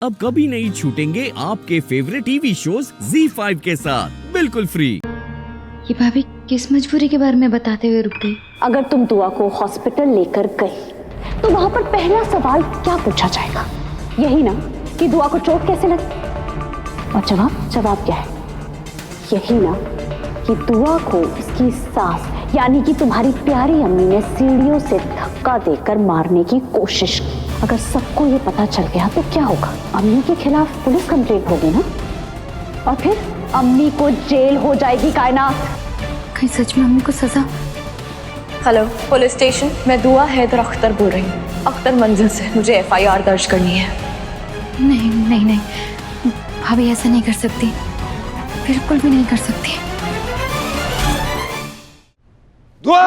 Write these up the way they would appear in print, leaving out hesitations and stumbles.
अब कभी नहीं छूटेंगे आपके फेवरेट टीवी शोज ZEE5 के साथ बिल्कुल फ्री। ये भाभी किस मजबूरी के बारे में बताते हुए रुक गई? अगर तुम दुआ को हॉस्पिटल लेकर गई तो वहां पर पहला सवाल क्या पूछा जाएगा? यही ना कि दुआ को चोट कैसे लगी? और जवाब क्या है? यही ना कि दुआ को उसकी सास यानी कि तुम्हारी प्यारी अम्मी ने सीढ़ियों से धक्का देकर मारने की कोशिश की। अगर सबको ये पता चल गया तो क्या होगा? अम्मी के खिलाफ पुलिस कंप्लेंट होगी ना, और फिर अम्मी को जेल हो जाएगी। कायनात, कहीं सच में अम्मी को सजा? हेलो पुलिस स्टेशन, मैं दुआ हैदर अख्तर बोल रही हूँ, अख्तर मंजिल से। मुझे FIR दर्ज करनी है। नहीं नहीं नहीं, भाभी ऐसा नहीं कर सकती, बिल्कुल भी नहीं कर सकती। दुआ!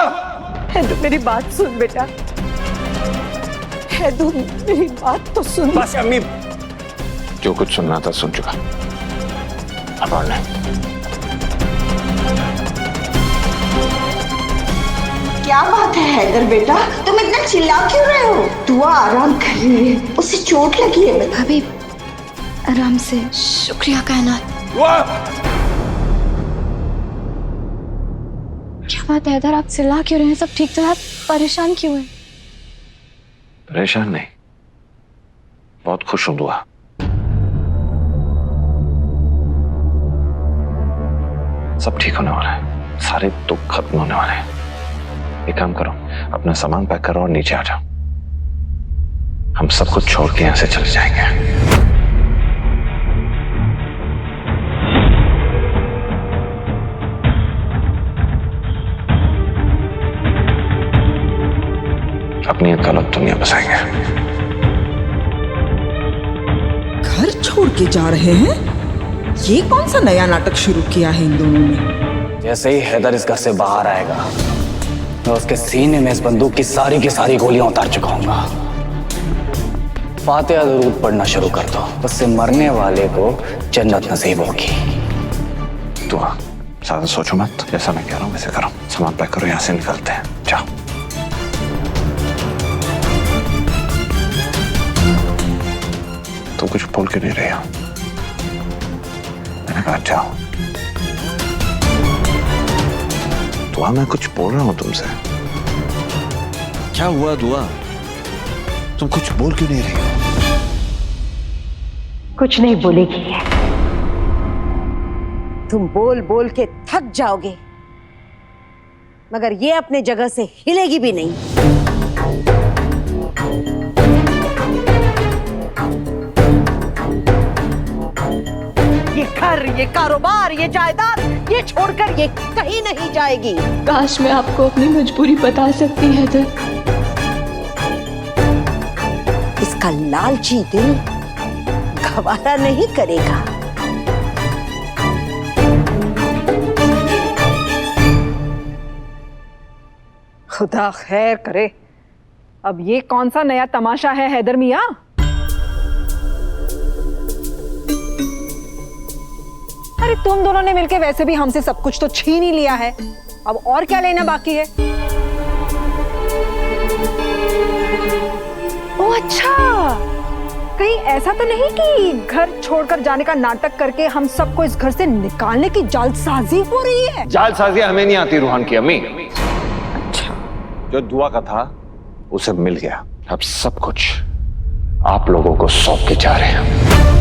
हैदर मेरी बात सुन बेटा, हैदर मेरी बात तो सुन। बस अम्मी, जो कुछ सुनना था सुन चुका। अब और नहीं। क्या बात है हैदर बेटा, तुम इतना चिल्ला क्यों रहे हो? दुआ आराम कर रही है, उसे चोट लगी है। भाभी आराम से। शुक्रिया कायनात। दुआ! क्या बात है हैदर, आप चिल्ला क्यों रहे हैं? सब ठीक तो है, आप परेशान क्यों हैं? परेशान नहीं, बहुत खुश हूं दुआ। सब ठीक होने वाला है, सारे दुख खत्म होने वाले हैं। एक काम करो, अपना सामान पैक करो और नीचे आ जाओ। हम सब कुछ छोड़ के यहां से चले जाएंगे। अपनी एक अलग दुनिया बसाएंगे। घर छोड़ के जा रहे हैं? ये कौन सा नया नाटक शुरू किया है इन दोनों ने? जैसे ही हैदर इस घर से बाहर आएगा, मैं उसके सीने में इस बंदूक की सारी गोलियां उतार चुका हूंगा। फातिहा दुरूद पढ़ना शुरू कर दो, उससे मरने वाले को जन्नत नसीब होगी। दुआ, ज्यादा सोचो मत, जैसा मैं कह रहा हूं वैसे करो। सामान पैक करो, यहां से निकलते हैं, जाओ। तुम कुछ बोल के नहीं रहे हो, मैंने कहा जाओ। दुआ, मैं कुछ बोल रहा हूं तुमसे। क्या हुआ दुआ? तुम कुछ बोल क्यों नहीं रही हो? कुछ नहीं बोलेगी। तुम बोल बोल के थक जाओगे, मगर ये अपने जगह से हिलेगी भी नहीं। ये घर, ये कारोबार, ये जायदाद, ये छोड़कर ये कहीं नहीं जाएगी। काश मैं आपको अपनी मजबूरी बता सकती हैदर। इसका लालची दिल गवारा नहीं करेगा। खुदा खैर करे, अब ये कौन सा नया तमाशा है हैदर मियां? अरे तुम दोनों ने मिलके वैसे भी हमसे सब कुछ तो छीन ही लिया है, अब और क्या लेना बाकी है? ओह अच्छा, कहीं ऐसा तो नहीं कि घर छोड़कर जाने का नाटक करके हम सबको इस घर से निकालने की जालसाजी हो रही है? जालसाजी हमें नहीं आती रूहान की अम्मी। अच्छा, जो दुआ का था उसे मिल गया, अब सब कुछ आप लोगों को सौंप के जा रहे हैं।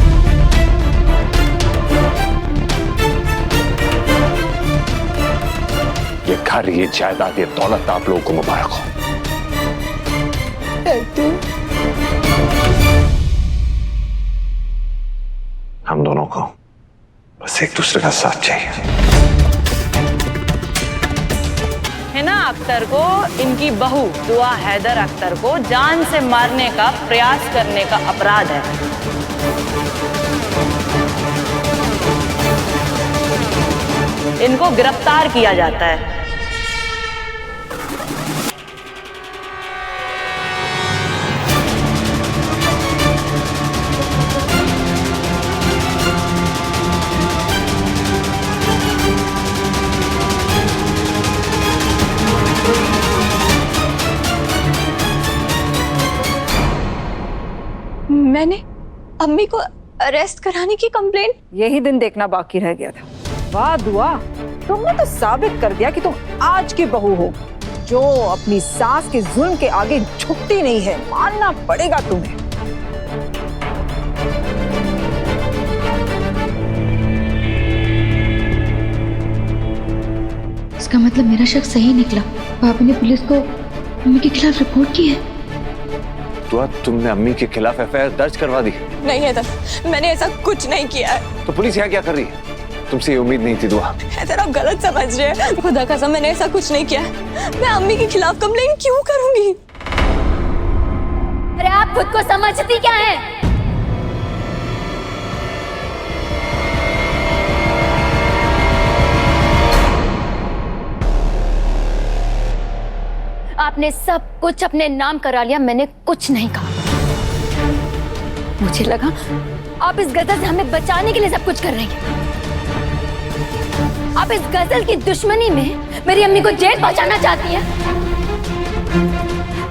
ये घर, ये जायदाद, ये दौलत आप लोगों को मुबारक हो। हम दोनों को बस एक दूसरे का साथ चाहिए। है ना, अख्तर को इनकी बहू दुआ हैदर अख्तर को जान से मारने का प्रयास करने का अपराध है। इनको गिरफ्तार किया जाता है। मैंने अम्मी को अरेस्ट कराने की कंप्लेंट। यही दिन देखना बाकी रह गया था। वाह दुआ, तुमने तो साबित कर दिया कि तुम आज की बहू हो, जो अपनी सास के जुल्म के आगे झुकती नहीं है। मानना पड़ेगा तुम्हें। इसका मतलब मेरा शक सही निकला। पापा ने पुलिस को मम्मी के खिलाफ रिपोर्ट की है। दुआ, तुमने अम्मी के खिलाफ एफआईआर दर्ज करवा दी? नहीं हैदर, मैंने ऐसा कुछ नहीं किया है। तो पुलिस यहाँ क्या कर रही है? तुमसे ये उम्मीद नहीं थी दुआ। हैदर, आप गलत समझ रहे हैं। खुदा कसम, मैंने ऐसा कुछ नहीं किया। मैं अम्मी के खिलाफ कंप्लेंट क्यों करूंगी? अरे आप खुद को समझती क्या है? आपने सब कुछ अपने नाम करा लिया, मैंने कुछ नहीं कहा। मुझे लगा आप इस गजल से हमें बचाने के लिए सब कुछ कर रही हैं। आप इस गजल की दुश्मनी में मेरी अम्मी को जेल पहुंचाना चाहती हैं।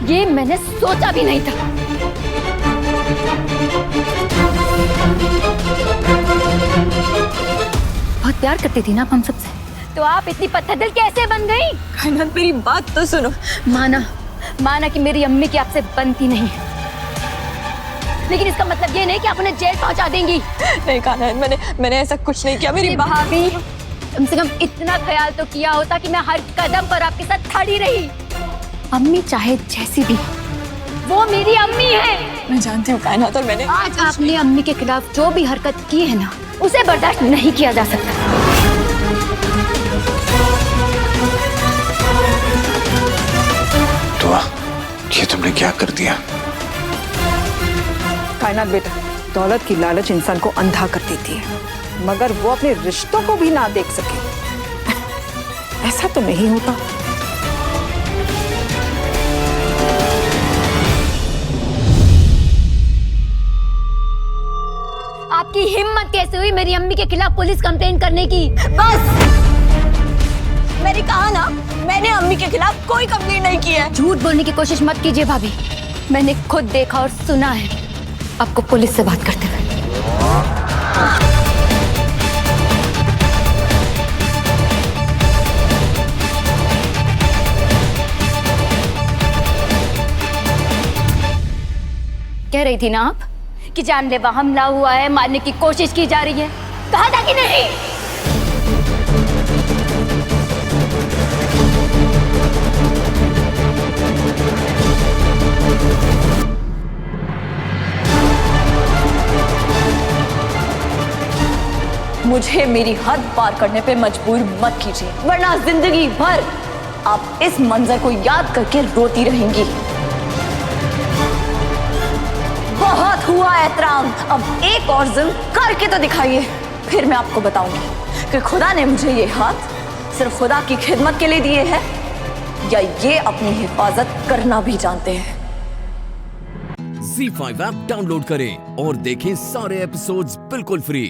ये मैंने सोचा भी नहीं था। बहुत प्यार करती थी ना आप हम सबसे, तो आप इतनी पत्थरदिल कैसे बन गई? कायनात, मेरी बात तो सुनो। माना कि मेरी अम्मी की आपसे बनती नहीं है, लेकिन इसका मतलब ये नहीं कि आप उन्हें जेल पहुंचा देंगी। नहीं कायनात, मैंने ऐसा कुछ नहीं किया। मेरी भाभी, कम से कम इतना ख्याल तो किया होता कि मैं हर कदम पर आपके साथ खड़ी रही। अम्मी चाहे जैसी भी, वो मेरी अम्मी है। मैं जानती हूँ कायनात, और मैंने आज आपने अम्मी के खिलाफ जो भी हरकत की है ना, उसे बर्दाश्त नहीं किया जा सकता। दुआ, ये तुमने क्या कर दिया? कायनात बेटा, दौलत की लालच इंसान को अंधा कर देती है, मगर वो अपने रिश्तों को भी ना देख सके। ऐसा तो नहीं होता। आपकी हिम्मत कैसे हुई मेरी अम्मी के खिलाफ पुलिस कंप्लेंट करने की? बस, मैंने कहा ना, मैंने अम्मी के खिलाफ कोई कंप्लेंट नहीं की है। झूठ बोलने की कोशिश मत कीजिए भाभी, मैंने खुद देखा और सुना है आपको पुलिस से बात करते हुए। कह रही थी ना आप कि जानलेवा हमला हुआ है, मारने की कोशिश की जा रही है, कहा था कि नहीं? मुझे मेरी हद पार करने पे मजबूर मत कीजिए, वरना जिंदगी भर आप इस मंजर को याद करके रोती रहेंगी। बहुत हुआ एहतराम, अब एक और जुल्म करके तो दिखाइए, फिर मैं आपको बताऊंगी कि खुदा ने मुझे ये हाथ सिर्फ खुदा की खिदमत के लिए दिए हैं या ये अपनी हिफाजत करना भी जानते हैं। ZEE5 ऐप डाउनलोड करें और देखें सारे एपिसोड्स बिल्कुल फ्री।